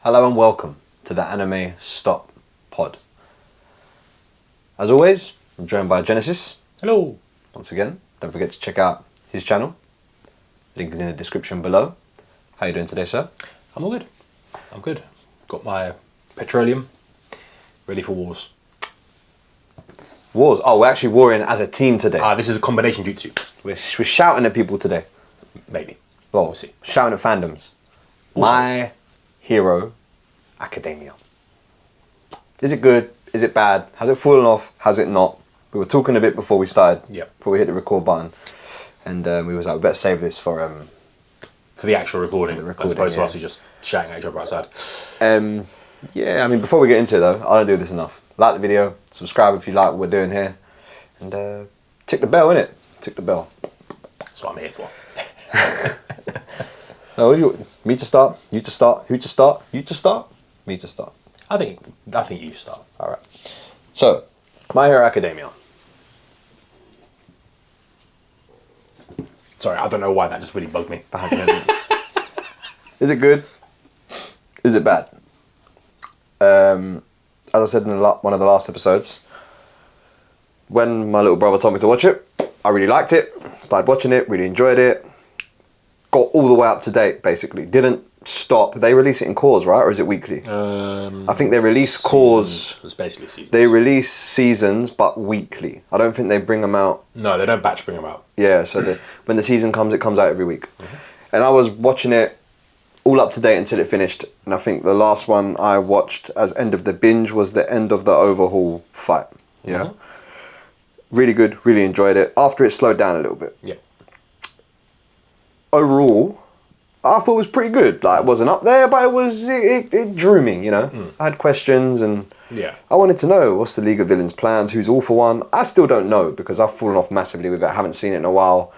Hello and welcome to the Anime Stop Pod. As always, I'm joined by Genesis. Hello. Once again, don't forget to check out his channel. Link is in the description below. How are you doing today, sir? I'm all good. I'm good. Got my petroleum ready for wars. Wars. Oh, we're actually warring as a team today. This is a combination jutsu. We're shouting at people today. Maybe. Well, We'll see. shouting at fandoms. Also. My Hero Academia. Is it good? Is it bad? Has it fallen off? Has it not? We were talking a bit before we started. Yep. Before we hit the record button. And we was like, we better save this for the actual recording, as opposed to yeah. us who just shouting at each other outside. Yeah, I mean, before we get into it though, I don't do this enough. Like the video, subscribe if you like what we're doing here, and tick the bell, innit? Tick the bell. That's what I'm here for. So, me to start, you to start, who to start, you to start, me to start. I think you start. All right. So, My Hero Academia. Sorry, I don't know why that just really bugged me. Is it good? Is it bad? As I said in one of the last episodes, when my little brother told me to watch it, I really liked it. Started watching it, really enjoyed it. Got all the way up to date, basically. Didn't stop. They release it in cores, right? Or is it weekly? I think they release cores. It's basically seasons. They release seasons, but weekly. I don't think they bring them out. No, they don't batch bring them out. Yeah, so when the season comes, it comes out every week. Mm-hmm. And I was watching it all up to date until it finished. And I think the last one I watched as end of the binge was the end of the overhaul fight. Yeah. Mm-hmm. Really good, really enjoyed it. After it slowed down a little bit. Yeah. Overall, I thought it was pretty good. Like, it wasn't up there, but it drew me, you know. I had questions and I wanted to know what's the League of Villains plans, who's all for one. I still don't know because I've fallen off massively with it. I haven't seen it in a while.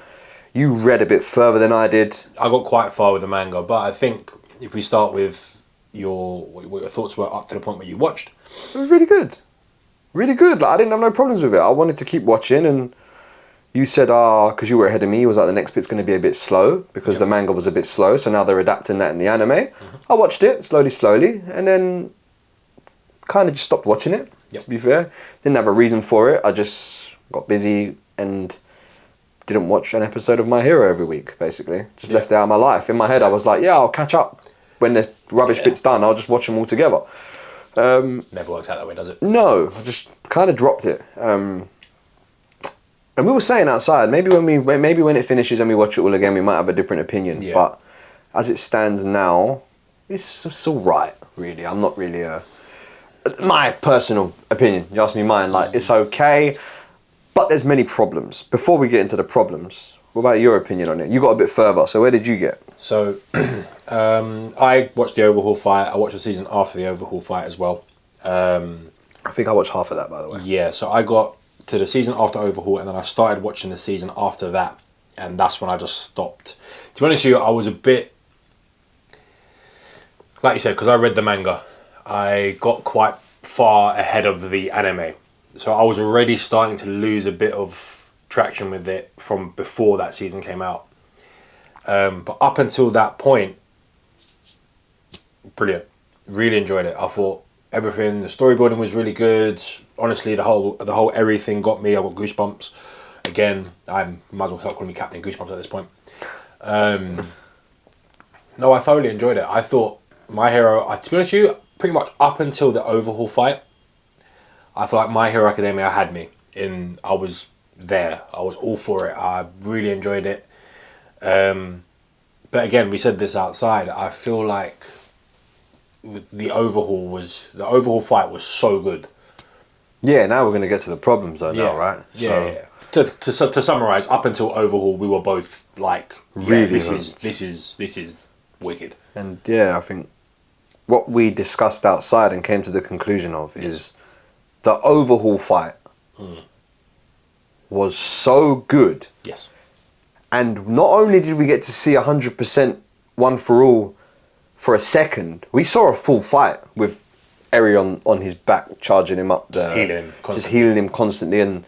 You read a bit further than I did. I got quite far with the manga, but I think if we start with what your thoughts were up to the point where you watched. It was really good. Really good. Like, I didn't have no problems with it. I wanted to keep watching, and you said, because you were ahead of me, it was like the next bit's going to be a bit slow because the manga was a bit slow, so now they're adapting that in the anime. Mm-hmm. I watched it slowly, and then kind of just stopped watching it, to be fair. Didn't have a reason for it. I just got busy and didn't watch an episode of My Hero every week, basically. Just left it out of my life. In my head, I was like, I'll catch up. When the rubbish bit's done, I'll just watch them all together. Never works out that way, does it? No, I just kind of dropped it. And we were saying outside, maybe when it finishes and we watch it all again, we might have a different opinion. Yeah. But as it stands now, it's all right, really. I'm not really my personal opinion. You ask me mine, like, it's okay, but there's many problems. Before we get into the problems, what about your opinion on it? You got a bit further, so where did you get? So, I watched the overhaul fight. I watched the season after the overhaul fight as well. I think I watched half of that, by the way. Yeah, so I got to the season after overhaul, and then I started watching the season after that, and that's when I just stopped. To be honest with you, I was a bit, like you said, because I read the manga, I got quite far ahead of the anime, so I was already starting to lose a bit of traction with it from before that season came out. But up until that point, brilliant. Really enjoyed it. I thought everything, the storyboarding was really good. Honestly, the whole everything got me. I got goosebumps. Again, I might as well start calling me Captain Goosebumps at this point. No, I thoroughly enjoyed it. I thought My Hero, to be honest with you, pretty much up until the overhaul fight, I feel like My Hero Academia had me. I was there. I was all for it. I really enjoyed it. But again, we said this outside. I feel like the overhaul fight was so good. Yeah, now we're going to get to the problems though, now, right? Yeah. To summarize, up until overhaul, we were both like, really, this is wicked. And yeah, I think what we discussed outside and came to the conclusion of is the overhaul fight was so good. Yes. And not only did we get to see 100% one for all for a second, we saw a full fight with Eri on his back, charging him up there. Just healing him constantly. And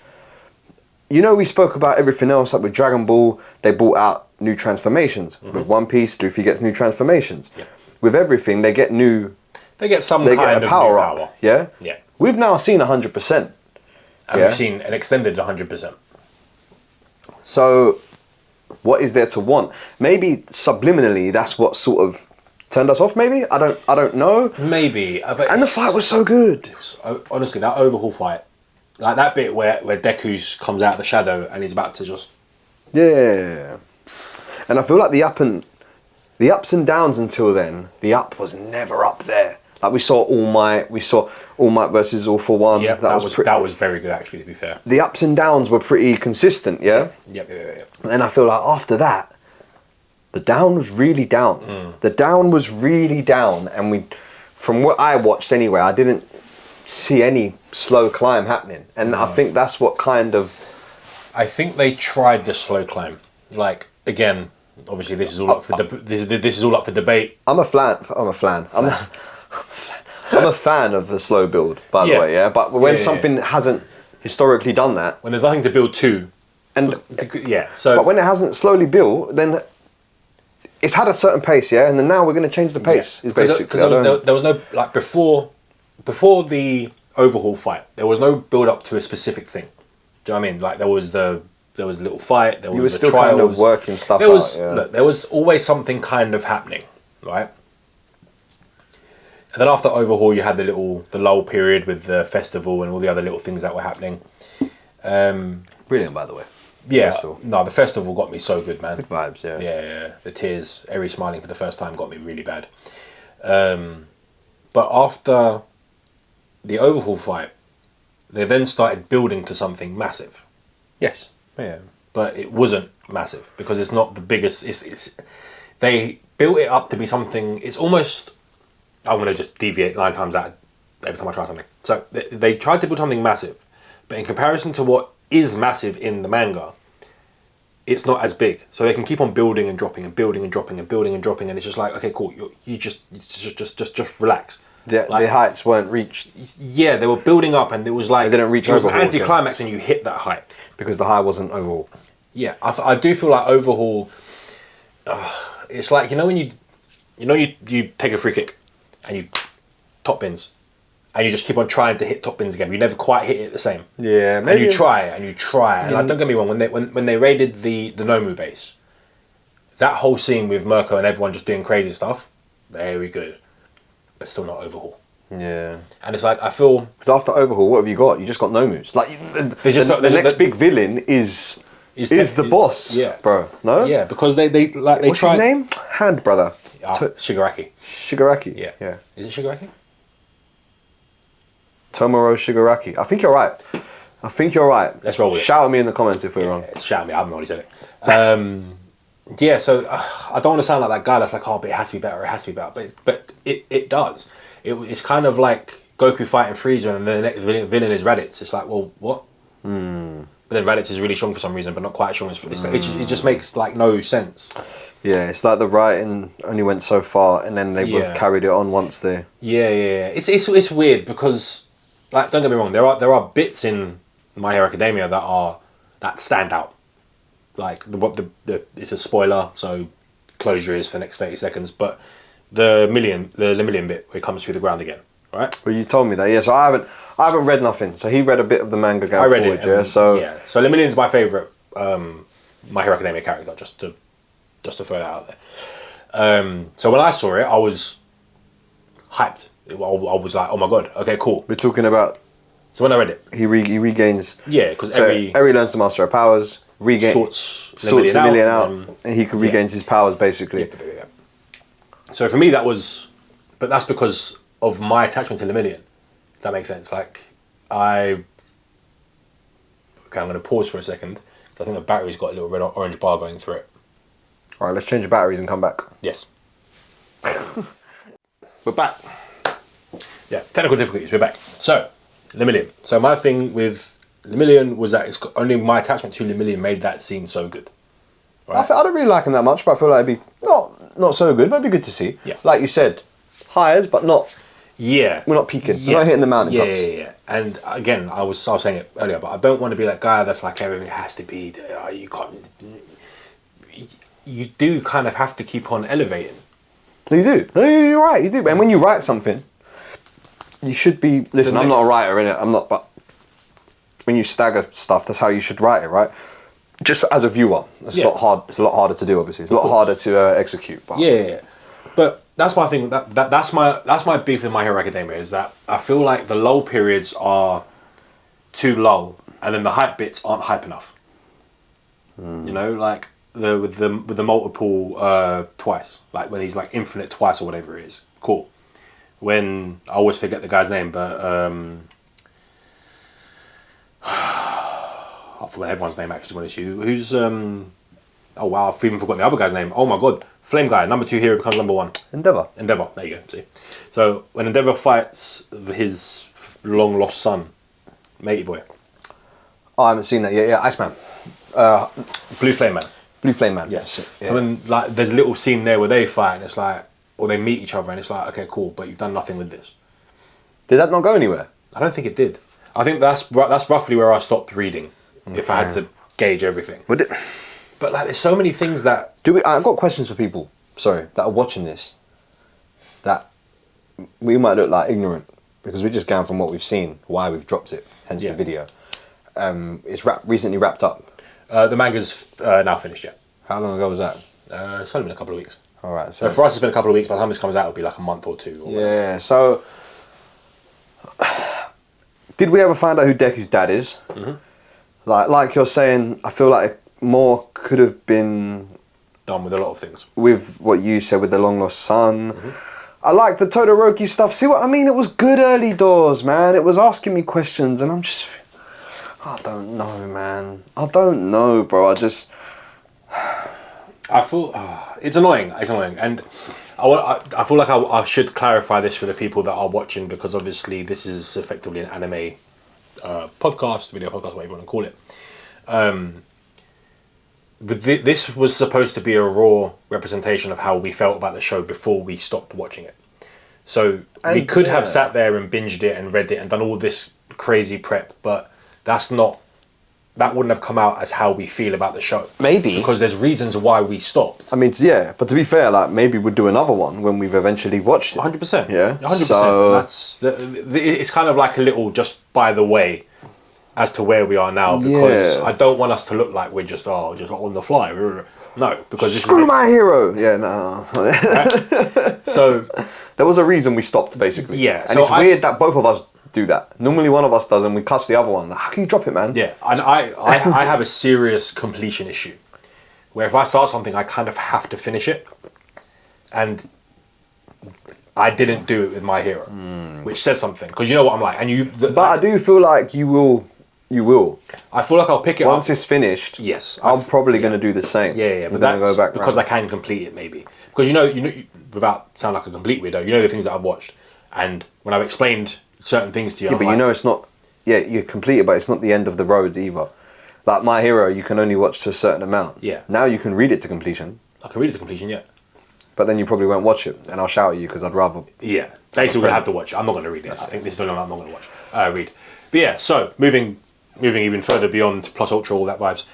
you know, we spoke about everything else, like with Dragon Ball, they brought out new transformations. Mm-hmm. With One Piece, Luffy gets new transformations. Yep. With everything, they get new They get some they kind get a of power new up. power. Yeah? Yeah. We've now seen 100%. And Yeah. we've seen an extended 100%. So, what is there to want? Maybe subliminally, that's what sort of turned us off. Maybe I don't know. Maybe, but And the fight was so good. honestly, that overhaul fight, like that bit where Deku's comes out of the shadow and he's about to just Yeah. And I feel like the ups and downs until then, the up was never up there. Like we saw All Might versus All for One. yeah, that was very good actually. To be fair, the ups and downs were pretty consistent. Yeah. yep. And then I feel like after that, the down was really down. The down was really down, and from what I watched anyway, I didn't see any slow climb happening, and I think that's what kind of. I think they tried the slow climb. Like again, obviously this is all up for this is all up for debate. I'm a fan. I'm a fan of the slow build, by the way. Yeah, but when something hasn't historically done that, when there's nothing to build to, and so but when it hasn't slowly built, then it's had a certain pace, yeah, and then now we're going to change the pace. Is basically because there was no like before the overhaul fight, there was no build up to a specific thing. Do you know what I mean? Like there was a little fight. There was you were the still trials. kind of working stuff There was out. Yeah. look, there was always something kind of happening, right? And then after overhaul, you had the lull period with the festival and all the other little things that were happening. Brilliant, by the way. Yeah, Festival. no, the festival got me so good, man. Good vibes, yeah. Yeah. The tears, Eri smiling for the first time got me really bad. But after the overhaul fight, they then started building to something massive. Yes. Yeah. But it wasn't massive because it's not the biggest. They built it up to be something. It's almost. I'm going to just deviate 9 times out every time I try something. So they tried to build something massive, but in comparison to what is massive in the manga, it's not as big. So they can keep on building and dropping and building and dropping and building and dropping, and it's just like, okay, cool. You just relax. The heights weren't reached. Yeah, they were building up, and it was like they didn't reach. It was an overhaul anticlimax when you hit that height because the high wasn't overhaul. Yeah, I do feel like overhaul. It's like when you take a free kick and you top bins, and you just keep on trying to hit top bins again. But you never quite hit it the same. Yeah, maybe. And you try and you try, and like, don't get me wrong. When they raided the Nomu base, that whole scene with Mirko and everyone just doing crazy stuff, very good, but still not overhaul. Yeah. And it's like I feel because after overhaul, what have you got? You just got Nomus. Like the next big villain is the boss. Yeah, bro. No. Yeah, because they What's his name? Hand brother. Shigaraki. Shigaraki. Yeah. Is it Shigaraki? Tomoro Shigaraki. I think you're right. Let's roll with it. Shout at me in the comments if we're wrong. Shout at me. I haven't already said it. Yeah. So I don't want to sound like that guy that's like, oh, but it has to be better. It has to be better. But it does. It's kind of like Goku fighting Frieza, and the next villain is Raditz. It's like, well, what? But then Raditz is really strong for some reason, but not quite as strong as. It just makes like no sense. Yeah, it's like the writing only went so far, and then they would have carried it on once they. Yeah. It's weird because, like, don't get me wrong. There are bits in My Hero Academia that stand out. Like it's a spoiler, so close your ears for the next 30 seconds. But the Lemillion bit where it comes through the ground again, right? Well, you told me that. Yeah, so I haven't read nothing. So he read a bit of the manga going forward. I read it. Yeah, so Lemillion's my favourite My Hero Academia character. Just to throw that out there. So when I saw it, I was hyped. I was like, oh my god, okay, cool. We're talking about. So when I read it, he regains. Yeah, because Eri learns to master her powers. Sorts Lemillion out, and he regains his powers basically. Yeah. So for me, but that's because of my attachment to Lemillion. If that makes sense. Like I'm going to pause for a second because I think the battery's got a little red orange bar going through it. All right, let's change the batteries and come back. Yes. We're back. Yeah, technical difficulties, we're back. So, Lemillion. So my thing with Lemillion was that it's only my attachment to Lemillion made that scene so good. Right? I don't really like him that much, but I feel like it'd be not so good, but it'd be good to see. Yeah. Like you said, highs, but not. Yeah. We're not peaking. We're not hitting the mountaintops. Yeah. And again, I was saying it earlier, but I don't want to be that guy that's like everything has to be. You can't. You do kind of have to keep on elevating. You do. No, you're right. You do. And when you write something, You should be. Listen, I'm not a writer in it. I'm not, but when you stagger stuff, that's how you should write it, right? Just as a viewer, it's a lot hard. It's a lot harder to do. Obviously, it's a lot harder to execute. But. Yeah. But that's my thing. That's my beef with My Hero Academia is that I feel like the lull periods are too lull, and then the hype bits aren't hype enough. You know, like with the multiple twice, like when he's like infinite twice or whatever it is. Cool. When I always forget the guy's name, but I forgot everyone's name actually. When it's you, who's oh wow, I've even forgotten the other guy's name. Oh my god, Flame Guy, number 2 hero becomes number 1. Endeavour. There you go. See, so when Endeavour fights his long lost son, Matey Boy. Oh, I haven't seen that yet. Yeah, Iceman. Blue Flame Man. Blue Flame Man. Yes. Yeah. So when like there's a little scene there where they fight, and it's like, or they meet each other, and it's like, okay, cool, but you've done nothing with this. Did that not go anywhere? I don't think it did. I think that's roughly where I stopped reading, if I had to gauge everything. Would it? But like, there's so many things that. I've got questions for people. Sorry, that are watching this. That we might look like ignorant because we're just going from what we've seen, why we've dropped it, hence the video. It's recently wrapped up. The manga's now finished, yeah. How long ago was that? It's only been a couple of weeks. All right. So for us, it's been a couple of weeks. By the time this comes out, it'll be like a month or 2. Or yeah. So, did we ever find out who Deku's dad is? Mm-hmm. Like you're saying, I feel like more could have been done with a lot of things. With what you said with the long lost son. Mm-hmm. I like the Todoroki stuff. See what I mean? It was good early doors, man. It was asking me questions, and I don't know, man. I don't know, bro. I feel it's annoying. It's annoying, and I feel like I should clarify this for the people that are watching, because obviously this is effectively an anime podcast, video podcast, whatever you want to call it. But this was supposed to be a raw representation of how we felt about the show before we stopped watching it. So we could have sat there and binged it and read it and done all this crazy prep, but that wouldn't have come out as how we feel about the show. Maybe. Because there's reasons why we stopped. I mean, yeah, but to be fair, like, maybe we'll do another one when we've eventually watched it. 100%. Yeah? 100%. So it's kind of like a little just by the way as to where we are now, because I don't want us to look like we're just on the fly. No, because this Screw My Hero! Yeah, no. Right? So there was a reason we stopped, basically. Yeah. And so it's weird that both of us do that. Normally one of us does and we cuss the other one. Like, how can you drop it, man? Yeah, and I have a serious completion issue where if I start something, I kind of have to finish it, and I didn't do it with My Hero, which says something, because you know what I'm like. And but I do feel like you will. I feel like I'll pick it up once it's finished. Yes, I'm probably going to do the same. Yeah, but that's because I can complete it, maybe, because you know, without sounding like a complete weirdo, you know the things that I've watched, and when I've explained certain things to you. Yeah, but you know it's not. Yeah, you complete it, but it's not the end of the road either. Like My Hero, you can only watch to a certain amount. Yeah. Now you can read it to completion. I can read it to completion, yeah. But then you probably won't watch it, and I'll shout at you because I'd rather. Yeah, basically we're gonna have to watch it. I'm not gonna read it. I think this is the only one I'm not gonna watch. Read. But yeah, so moving even further beyond Plus Ultra, all that vibes.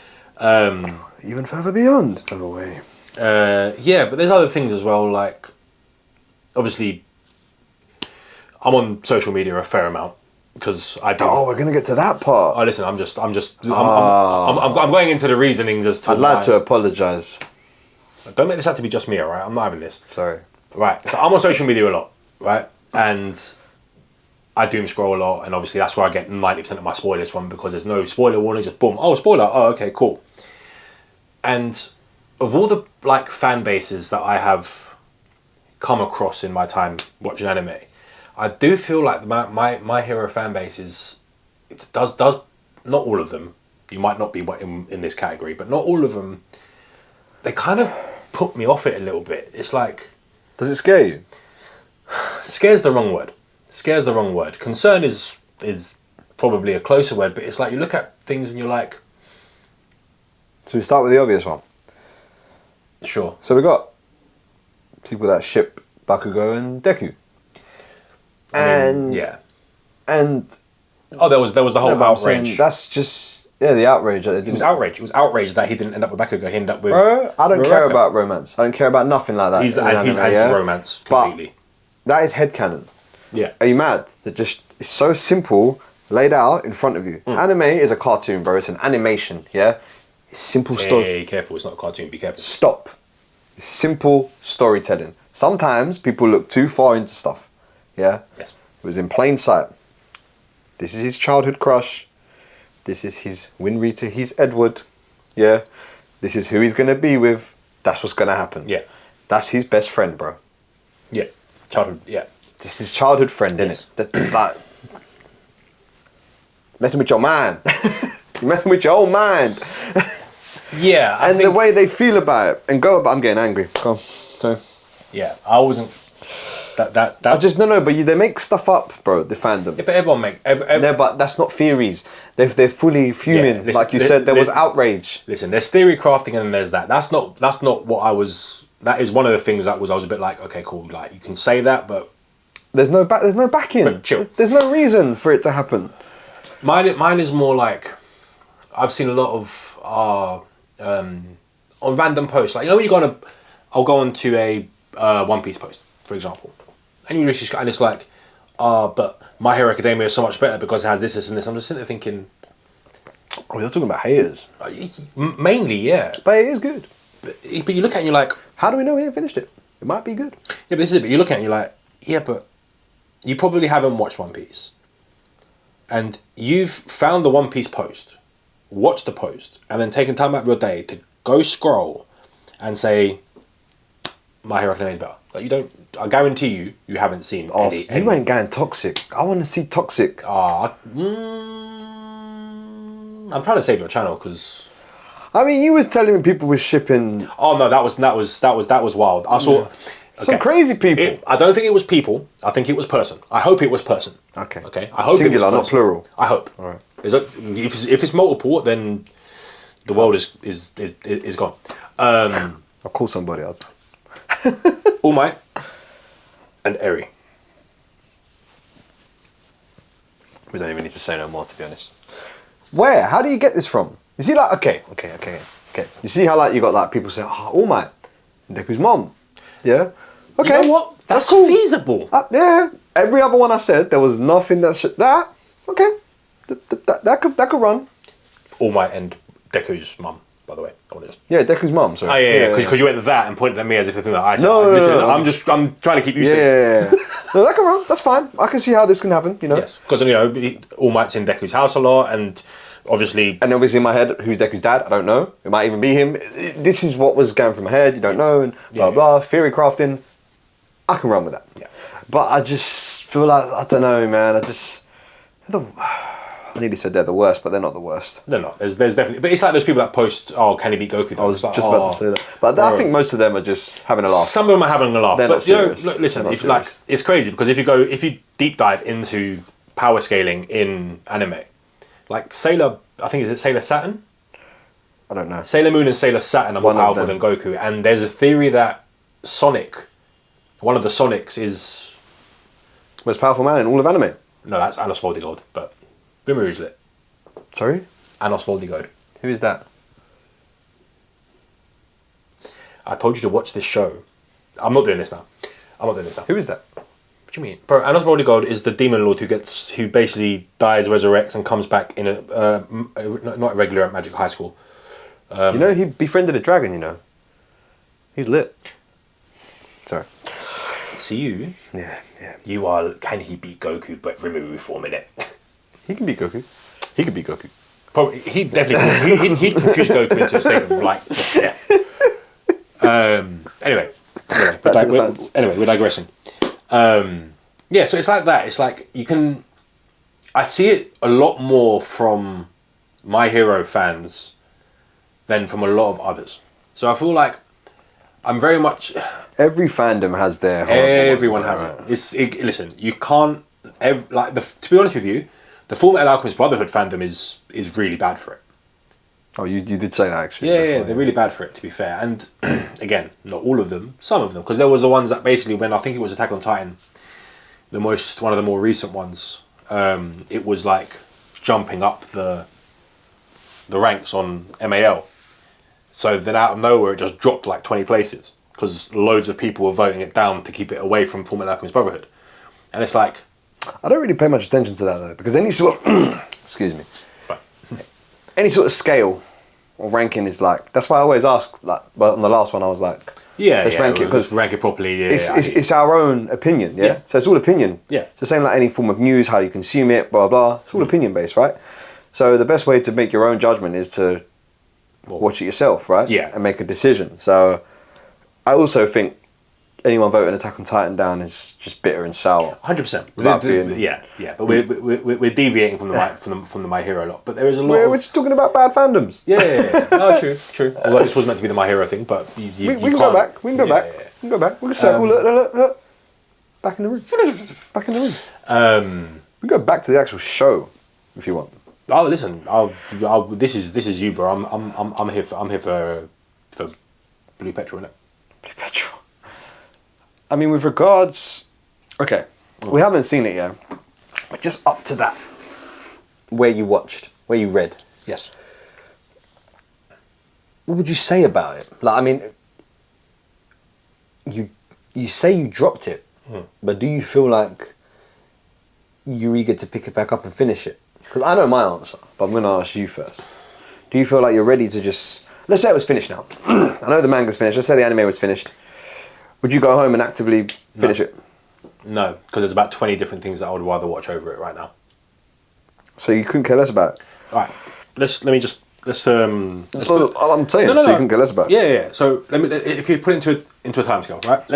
Even further beyond. No way. Yeah, but there's other things as well. Like, obviously, I'm on social media a fair amount because I do. Oh, we're gonna get to that part. Oh, listen, I'm going into the reasonings as to. I'd like to apologise. Don't make this out to be just me, alright? I'm not having this. Sorry. Right, so I'm on social media a lot, right? And I doom scroll a lot, and obviously that's where I get 90% of my spoilers from, because there's no spoiler warning, just boom, oh, spoiler, oh, okay, cool. And of all the like fan bases that I have come across in my time watching anime, I do feel like my Hero fan base does not all of them. You might not be in this category, but not all of them. They kind of put me off it a little bit. It's like, does it scare you? Scare's the wrong word. Scare's the wrong word. Concern is probably a closer word, but it's like you look at things and you're like. So we start with the obvious one. Sure. So we got people that ship Bakugo and Deku. And there was the whole outrage. That's just the outrage. It was outrage. It was outrage that he didn't end up with Bakugo. He ended up with. Bro, I don't care about romance. I don't care about nothing like that. He's anti-romance completely. But that is headcanon. Yeah. Are you mad? It's so simple, laid out in front of you. Anime is a cartoon, bro. It's an animation, yeah? It's simple story. Hey, careful, it's not a cartoon, be careful. Stop. It's simple storytelling. Sometimes people look too far into stuff, yeah? Yes. It was in plain sight. This is his childhood crush. This is his Winry to his Edward, yeah? This is who he's going to be with. That's what's going to happen. Yeah. That's his best friend, bro. Yeah. Childhood, yeah. This is his childhood friend, Yes. innit? That's like messing with your mind. You're messing with your own mind. Yeah, I And think, the way they feel about it and go about. I'm getting angry. Go on. So yeah, I wasn't. That. I just no, but they make stuff up, bro. The fandom. Yeah, but everyone make. No, but that's not theories. They're fully fuming. Yeah, listen, like you said, there was outrage. Listen, there's theory crafting and then there's that. That's not what I was. That is one of the things I was a bit like, okay, cool. Like you can say that, but There's no backing. But chill. There's no reason for it to happen. mine is more like I've seen a lot of on random posts. Like, you know, when you go on I'll go on to a One Piece post, for example, and you just and it's like, but My Hero Academia is so much better because it has this, and this. I'm just sitting there thinking, Oh, you're talking about haters. mainly, yeah. But it is good. But you look at it and you're like, How do we know we haven't finished it? It might be good. yeah, but this is it. But you look at it and you're like, yeah, but you probably haven't watched One Piece. And you've found the One Piece post, watched the post, and then taken time out of your day to go scroll and say, My Hero Academia is better. Like, you don't, I guarantee you haven't seen Oh, any. you ain't going toxic. I want to see toxic. I'm trying to save your channel because. I mean, you was telling me people were shipping Oh no, that was wild. I saw. some crazy people. I don't think it was people. I think it was person. I hope it was person. Okay. Okay. I hope Singular, it was not person. plural. I hope. All right. If it's multiple, then the world is gone. I'll call somebody out. All Might and Eri. We don't even need to say no more, to be honest. Where? How do you get this from? You see, like, okay. You see how, like, you got, like, people say, oh, All Might, Deku's mom. Yeah? Okay. You know what? That's cool. feasible. Yeah. Every other one I said, there was nothing that, okay. That could run. All Might and Deku's mum, by the way. I want to just. Yeah, Deku's mom, sorry. Oh yeah, because you went with that and pointed at me as if the thing that I said. No, Listen, no. I'm trying to keep you safe. Yeah. No, that can run. That's fine. I can see how this can happen, you know? Yes, because you know All Might's in Deku's house a lot, and obviously. And obviously in my head, who's Deku's dad? I don't know. It might even be him. This is what was going through my head. You don't know, and blah, blah. Theory crafting. I can run with that. Yeah. But I just feel like, I don't know, man. I nearly said they're the worst, but they're not the worst. No. There's definitely, but it's like those people that post, "Oh, can he beat Goku?" I was It's just like, about to say that. But I think most of them are just having a laugh. Some of them are having a laugh, They're but not you know, serious. look, listen, They're not it's like serious. it's crazy because if you deep dive into power scaling in anime, like Sailor, I think is it Sailor Saturn, I don't know. Sailor Moon and Sailor Saturn are more One of powerful them. than Goku, and there's a theory that one of the Sonics is Most powerful man in all of anime. no, that's Anos Voldigold, but Rimuru lit. Sorry? Anos Voldigold. Who is that? I told you to watch this show. I'm not doing this now. Who is that? What do you mean? Bro, Anos Voldigold is the demon lord who basically dies, resurrects, and comes back in not a regular at Magic High School. You know, he befriended a dragon, you know. He's lit. Sorry. See you. Yeah. You are. Can he beat Goku? But Rimuru form in it. He can beat Goku. He could beat Goku. Probably he definitely he'd confuse Goku into a state of like just death. Anyway, we're digressing. Yeah, so it's like that. It's like you can. I see it a lot more from My Hero fans than from a lot of others. So I feel like I'm very much. Every fandom has their... Everyone has it. Listen, you can't. To be honest with you, the Fullmetal Alchemist Brotherhood fandom is really bad for it. Oh, you did say that, actually. Yeah, they're really bad for it, to be fair. And again, not all of them, some of them, because there was the ones that basically, when I think it was Attack on Titan, one of the more recent ones, it was like jumping up the ranks on MAL. So then out of nowhere, it just dropped like 20 places because loads of people were voting it down to keep it away from Fullmetal Alchemist Brotherhood. And it's like, I don't really pay much attention to that though, because any sort of excuse me, it's fine. any sort of scale or ranking is like. That's why I always ask. Like, but on the last one, I was like, let's rank it because rank it properly. Yeah, it's our own opinion. Yeah? Yeah. So it's all opinion. Yeah. It's the same like any form of news, how you consume it, blah blah. It's all opinion based, right? So the best way to make your own judgment is to watch it yourself, right? Yeah. And make a decision. So I also think anyone voting Attack on Titan down is just bitter and sour. 100%. Yeah. But we're deviating from the My Hero lot. But there is a lot. We're just talking about bad fandoms. Yeah. No, true. Although this was meant to be the My Hero thing, but we can go back. We can go back. We can go back. We can circle. Look. Back in the room. Back in the room. We can go back to the actual show if you want. Oh, listen. This is you, bro. I'm here for Blue Petrol, innit? Blue Petrol. I mean, with regards, okay, we haven't seen it yet, but just up to that, where you watched, where you read, Yes. what would you say about it? Like, I mean, you say you dropped it, but do you feel like you're eager to pick it back up and finish it? Because I know my answer, but I'm going to ask you first. Do you feel like you're ready to just, let's say it was finished now. I know the manga's finished. Let's say the anime was finished. Would you go home and actively finish it? No, because there's about 20 different things that I would rather watch over it right now. So you couldn't care less about it? All right. Let's I'm saying, so you couldn't care less about it. Yeah. So if you put it into a timescale, right?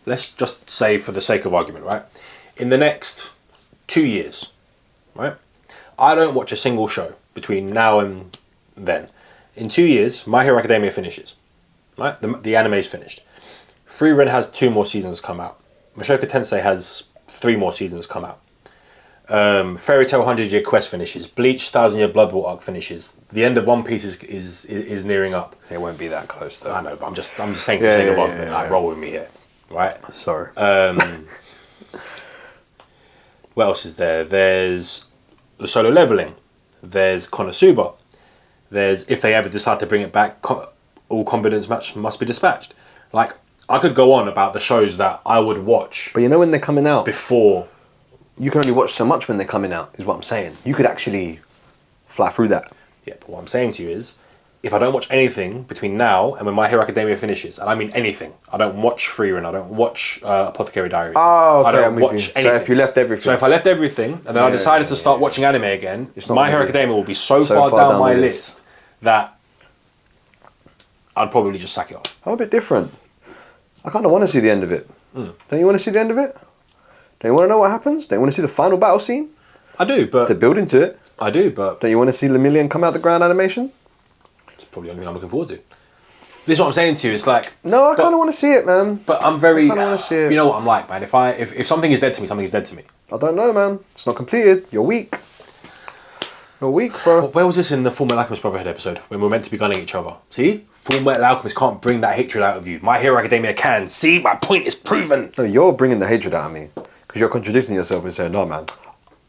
Let's just say for the sake of argument, right? In the next 2 years, right? I don't watch a single show between now and then. In 2 years, My Hero Academia finishes, right? The anime is finished. Free Run has 2 more seasons come out. Mushoku Tensei has 3 more seasons come out. Fairy Tail 100 Year Quest finishes. Bleach 1000 Year Blood War arc finishes. The end of One Piece is nearing up. It won't be that close though. I know, but I'm just saying for the sake of argument, like, roll with me here, right? Sorry. What else is there? There's the Solo Leveling. There's Konosuba. There's, if they ever decide to bring it back, All Confidence Match Must Be Dispatched. Like, I could go on about the shows that I would watch. But you know when they're coming out? Before. You can only watch so much when they're coming out, is what I'm saying. You could actually fly through that. Yeah, but what I'm saying to you is, if I don't watch anything between now and when My Hero Academia finishes, and I mean anything, I don't watch Free Run, I don't watch Apothecary Diaries. Oh, okay, I don't I'm with watch you. anything. So if you left everything. So if I left everything, and then I decided to start watching anime again, not My Hero gonna be Academia will be so far down my list that I'd probably just sack it off. I'm a bit different. I kind of want to see the end of it. Don't you want to see the end of it? Don't you want to know what happens? Don't you want to see the final battle scene? I do, but... They're building to it. I do, but... Don't you want to see Lemillion come out the ground animation? It's probably the only thing I'm looking forward to. This is what I'm saying to you, it's like... No, I kind of want to see it, man. But I'm very... I kind of want to see it. You know what I'm like, man. If something is dead to me, something is dead to me. I don't know, man. It's not completed. You're weak. You're weak, bro. Where was this in the Full Metal Alchemist Brotherhood episode? When we were meant to be gunning each other. See? Full Metal Alchemist can't bring that hatred out of you. My Hero Academia can. See? My point is proven. No, you're bringing the hatred out of me. Because you're contradicting yourself and saying, no, man.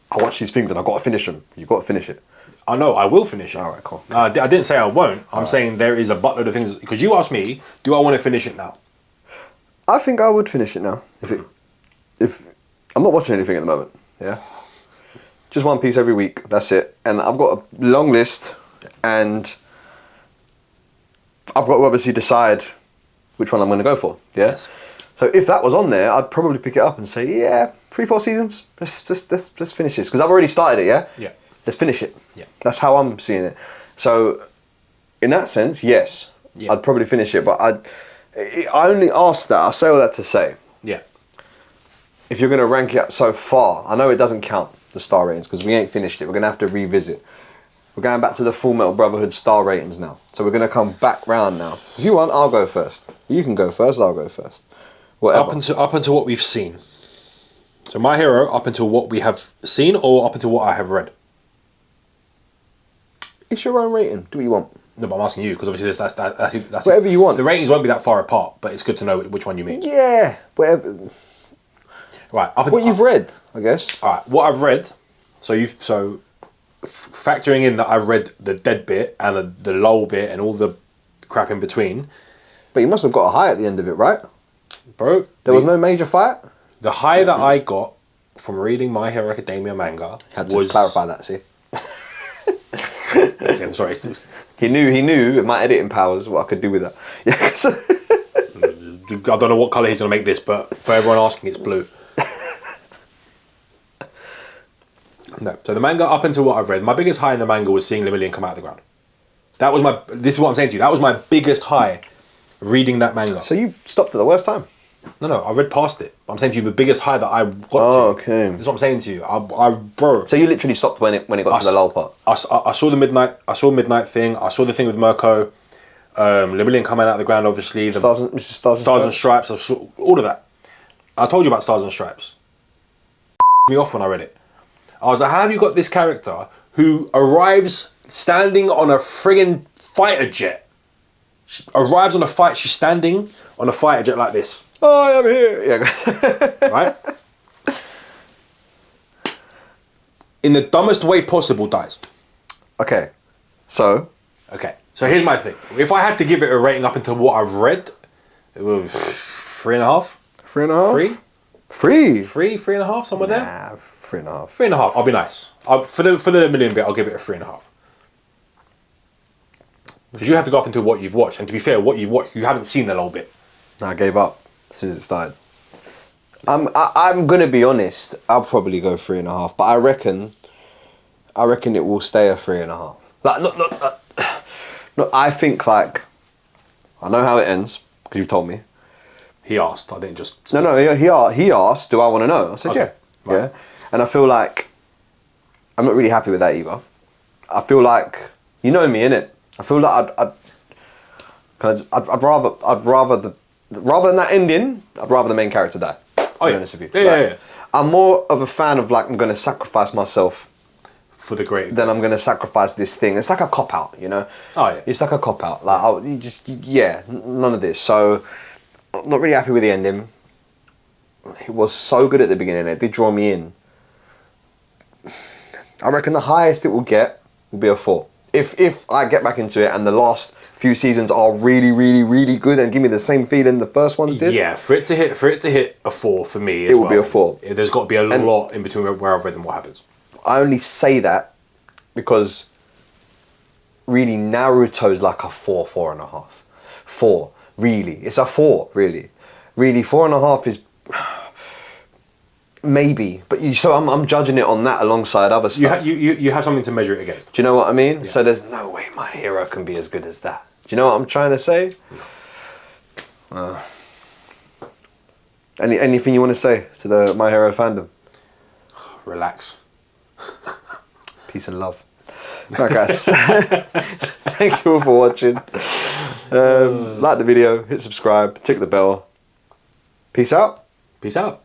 I watch these things and I've got to finish them. You've got to finish it. I know, I will finish it. All right, cool. I didn't say I won't. I'm saying there is a buttload of things. Because you asked me, do I want to finish it now? I think I would finish it now. If I'm not watching anything at the moment, yeah? Just One Piece every week, that's it. And I've got a long list and I've got to obviously decide which one I'm going to go for, yeah? Yes. So if that was on there, I'd probably pick it up and say, yeah, 3-4 seasons, let's finish this. Because I've already started it, yeah? Yeah. Let's finish it. Yeah. That's how I'm seeing it. So in that sense, yes, Yeah. I'd probably finish it. But I only ask that, I say all that to say, Yeah. if you're going to rank it so far, I know it doesn't count the star ratings because we ain't finished it. We're going to have to revisit. We're going back to the Full Metal Brotherhood star ratings now. So we're going to come back round now. If you want, I'll go first. You can go first, I'll go first. Whatever. Up until what we've seen. So My Hero, up until what we have seen or up until what I have read? It's your own rating. Do what you want. No, but I'm asking you because obviously that's Whatever you want. The ratings won't be that far apart, but it's good to know which one you mean. Yeah, whatever. Right. What you've read, I guess. All right. What I've read. So factoring in that I read the dead bit and the lull bit and all the crap in between. But you must have got a high at the end of it, right? Bro. There was no major fight? The high that I got from reading My Hero Academia manga Had to clarify that, see? I'm sorry. He knew with my editing powers what I could do with that. Yeah, so I don't know what colour he's going to make this, but for everyone asking, it's blue. No. So the manga, up until what I've read, my biggest high in the manga was seeing Lemillion come out of the ground. That was this is what I'm saying to you, that was my biggest high reading that manga. So you stopped at the worst time? No, I read past it. I'm saying to you the biggest high that I got to. Oh, okay. That's what I'm saying to you. Bro. So you literally stopped when it got to the lull part? I saw the midnight thing. I saw the thing with Mirko. Lemillion coming out of the ground, obviously. Stars and Stripes. I saw all of that. I told you about Stars and Stripes. Me off when I read it. I was like, how have you got this character who arrives standing on a friggin' fighter jet? She arrives on a fight. She's standing on a fighter jet like this. Oh, I'm here. Yeah. Right? In the dumbest way possible, dies. Okay. So Here's my thing. If I had to give it a rating up until what I've read, it was 3.5. 3.5? 3? 3? 3.5, somewhere there. 3.5. 3.5. I'll be nice. For the million bit, I'll give it a 3.5. Because you have to go up into what you've watched, and to be fair, what you've watched, you haven't seen the little bit. I gave up as soon as it started. I'm gonna be honest. I'll probably go 3.5, but I reckon it will stay a 3.5. Like, look, I think like I know how it ends because you told me. He asked. I didn't just. No. He asked, "Do I want to know?" I said, Okay. "Yeah, Right. yeah." And I feel like I'm not really happy with that either. I feel like you know me, innit? I feel like I'd rather than that ending, I'd rather the main character die. Oh, yeah. Honest with you. Yeah. I'm more of a fan of like I'm going to sacrifice myself For the great. then I'm going to sacrifice this thing. It's like a cop out, you know. Oh yeah. It's like a cop out. Like none of this. So I'm not really happy with the ending. It was so good at the beginning. It did draw me in. I reckon the highest it will get will be a 4. If I get back into it and the last few seasons are really, really, really good and give me the same feeling the first ones did. Yeah, for it to hit a 4 for me, It will be a 4. There's got to be a lot in between where I've read and what happens. I only say that because really Naruto's like a 4, 4.5. 4, really. It's a 4, really. Really, 4.5 is maybe, but I'm judging it on that alongside other stuff. You have something to measure it against. Do you know what I mean? Yeah. So there's no way My Hero can be as good as that. Do you know what I'm trying to say? Anything you want to say to the My Hero fandom? Relax. Peace and love. Right, guys. Thank you all for watching. Like the video, hit subscribe, tick the bell. Peace out. Peace out.